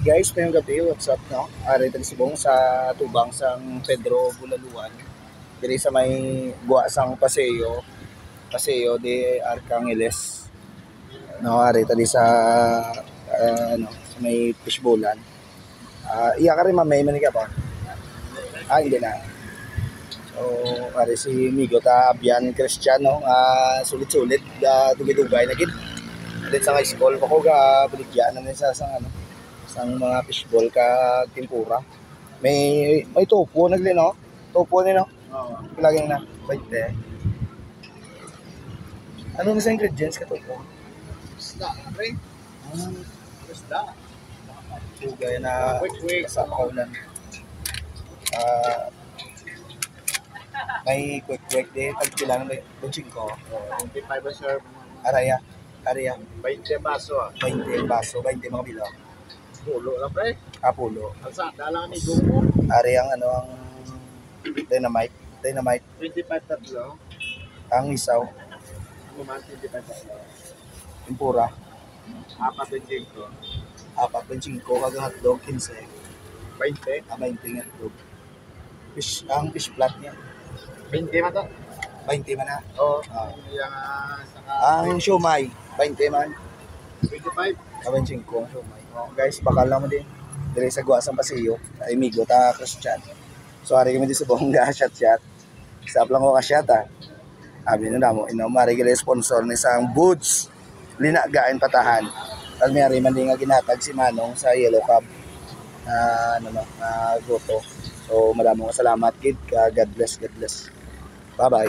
Guys, ngayong gabi, what's up, no? Rito si Bong sa Tubang sang Pedro Bulaluan. Diri sa may guwa sang Paseo de Arcangeles. No, rito di sa sa may fishbowlan. Iya ka rin mamay man ka pa. Hindi na. So, ari si Migo ta Bian Cristiano, sulit-sulit dugay-dugay na gid. Dito sa school ko ga buligyan na sa sang mga fishball ka tempura. May topo naglino. Topo ni no. Oo. Lagi na 20. Ano na sa ingredients ka topo? Isda, pre. Isda. Tugay na Quick. sa kaulan. May quick din pag kailangan may bunching ko. 25 ba sir? Araya. 20 baso ah. 20 baso, 20 mga bilo. Pulo lang pre. Pulo. Alsa, dalang ni Gumo. Ari ang ang dynamite. 25 tatlo. Ang isaw. Kuman 25 tatlo. Tempura. 4.5. 4.5 kag hotdog 15. 20. 20 hotdog. Ang fish flat niya. 20 man to? 20 man na. Oo. Yung saka... Ang siomay, 20 man. 25. 25 ang siomay. Guys, bakal naman din. Dili sa Guasang Paseo. Ay Migo ta Christian. So ari kami di sa bongga shot. Isap lang ko ka shot ha. Abi na mo, mari gila sponsor ni sang Boots. Linagain patahan. Kag may man din nga ginatag si Manong sa Yellow Cab. Goto. So maraming salamat kid. God bless. Bye-bye.